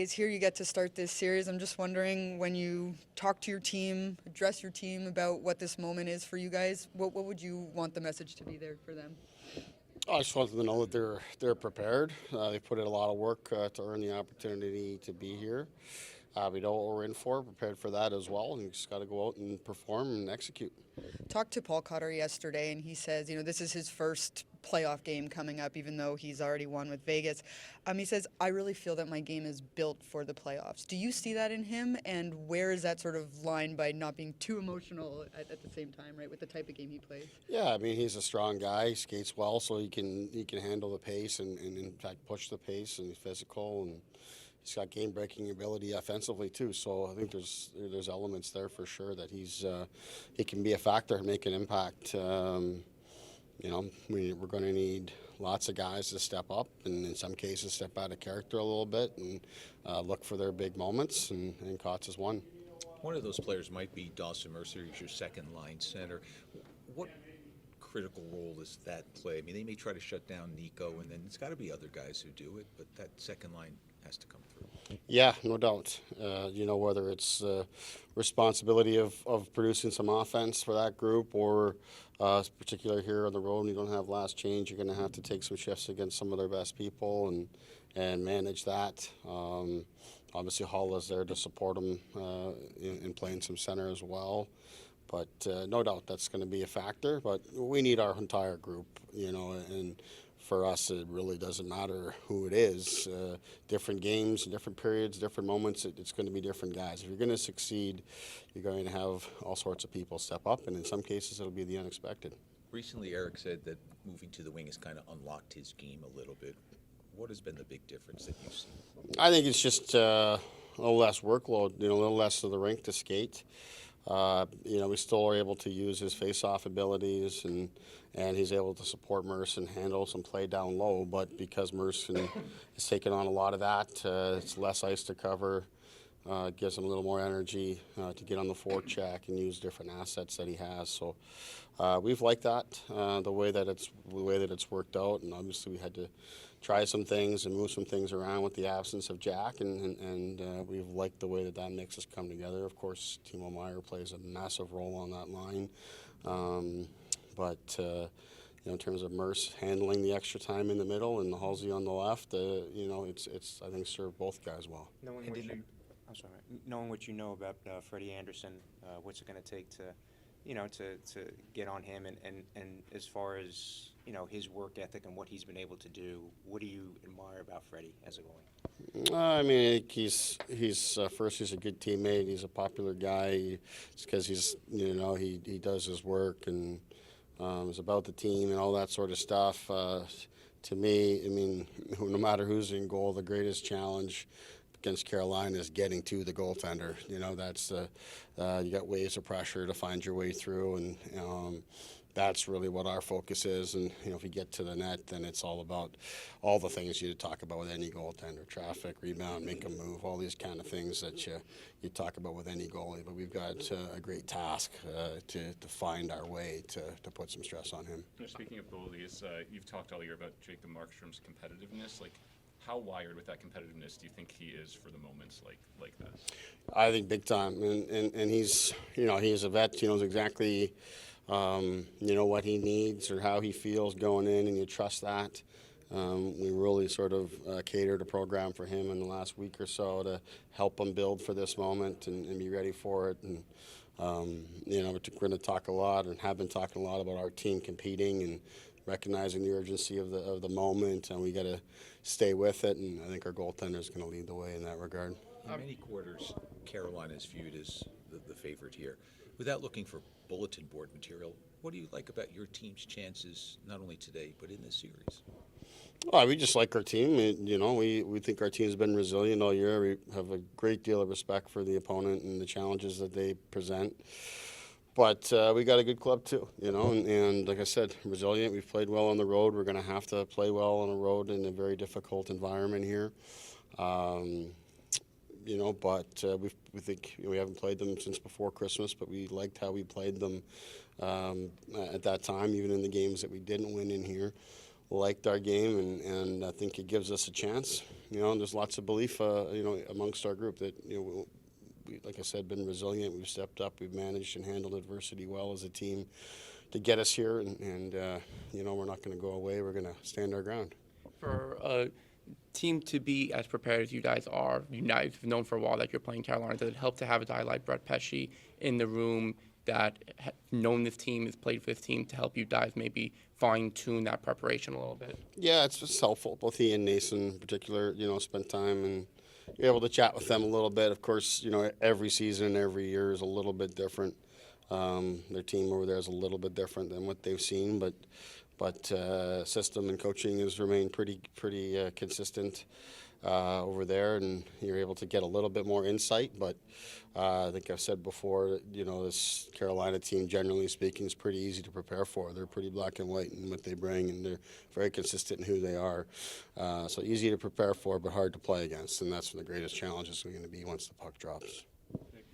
guys here. You get to start this series. I'm just wondering, when you talk to your team, address your team about what this moment is for you guys, what would you want the message to be there for them? I just want them to know that they're prepared. They put in a lot of work to earn the opportunity to be here. We know what we're in for, prepared for that as well, and you just got to go out and perform and execute. Talked to Paul Cotter yesterday, and he says, this is his first playoff game coming up, even though he's already won with Vegas. He says, I really feel that my game is built for the playoffs. Do you see that in him, and where is that sort of line by not being too emotional at the same time, right, with the type of game he plays? Yeah, I mean, he's a strong guy. He skates well, so he can handle the pace and in fact push the pace, and he's physical, and he's got game-breaking ability offensively too. So I think there's elements there for sure that he can be a factor and make an impact. We're going to need lots of guys to step up, and in some cases step out of character a little bit and look for their big moments. And Kotz is one. One of those players might be Dawson Mercer, who's your second-line center. What critical role does that play? I mean, they may try to shut down Nico, and then it's got to be other guys who do it, but that second line has to come through. Yeah, no doubt. Whether it's responsibility of producing some offense for that group, or particularly here on the road, and you don't have last change, you're going to have to take some shifts against some of their best people and manage that. Obviously, Hull is there to support them in playing some center as well. But no doubt that's going to be a factor. But we need our entire group, and for us, it really doesn't matter who it is. Different games, different periods, different moments, it's going to be different guys. If you're going to succeed, you're going to have all sorts of people step up, and in some cases, it'll be the unexpected. Recently, Eric said that moving to the wing has kind of unlocked his game a little bit. What has been the big difference that you've seen? I think it's just a little less workload, a little less of the rink to skate. We still are able to use his face-off abilities, and he's able to support Merce and handle some play down low. But because Merce has taken on a lot of that, it's less ice to cover. Gives him a little more energy to get on the forecheck and use different assets that he has. So we've liked that the way that it's worked out, and obviously we had to try some things and move some things around with the absence of Jack, and we've liked the way that mix has come together. Of course, Timo Meier plays a massive role on that line, but in terms of Merce handling the extra time in the middle and the Halsey on the left, it's I think served both guys well. Knowing what you know about Freddie Anderson, what's it going to take to get on him, and as far as his work ethic and what he's been able to do, what do you admire about Freddie as a goalie? I mean, he's first, he's a good teammate. He's a popular guy. It's because he does his work and is about the team and all that sort of stuff. To me, I mean, no matter who's in goal, the greatest challenge against Carolina is getting to the goaltender. That's you got waves of pressure to find your way through, and that's really what our focus is. And if you get to the net, then it's all about all the things you talk about with any goaltender: traffic, rebound, make a move, all these kind of things that you talk about with any goalie. But we've got a great task to find our way to put some stress on him. Speaking of goalies, you've talked all year about Jacob Markstrom's competitiveness. How wired with that competitiveness do you think he is for the moments like this? I think big time, and he's he's a vet. He knows exactly what he needs or how he feels going in, and you trust that. We really sort of catered a program for him in the last week or so to help him build for this moment and be ready for it. And we're going to talk a lot and have been talking a lot about our team competing and recognizing the urgency of the moment, and we got to stay with it. And I think our goaltender is going to lead the way in that regard. In many quarters, Carolina is viewed as the favorite here. Without looking for bulletin board material, what do you like about your team's chances, not only today but in this series? Well, we just like our team. We think our team's been resilient all year. We have a great deal of respect for the opponent and the challenges that they present. But we got a good club too, and like I said, resilient. We've played well on the road. We're going to have to play well on the road in a very difficult environment here. But we think we haven't played them since before Christmas, but we liked how we played them at that time, even in the games that we didn't win in here. Liked our game, and I think it gives us a chance. and there's lots of belief, amongst our group that, we, like I said, been resilient. We've stepped up. We've managed and handled adversity well as a team to get us here, and we're not going to go away. We're going to stand our ground. For a team to be as prepared as you guys are, you guys have known for a while that you're playing Carolina. Does it help to have a guy like Brett Pesce in the room that has known this team, has played for this team, to help you guys maybe fine-tune that preparation a little bit? Yeah, it's just helpful. Both he and Nason in particular, spent time and you're able to chat with them a little bit. Of course, every season, every year is a little bit different. Their team over there is a little bit different than what they've seen, but system and coaching has remained pretty consistent over there, and you're able to get a little bit more insight. But I think I've said before, this Carolina team, generally speaking, is pretty easy to prepare for. They're pretty black and white in what they bring, and they're very consistent in who they are. So easy to prepare for, but hard to play against, and that's the greatest challenge is going to be once the puck drops.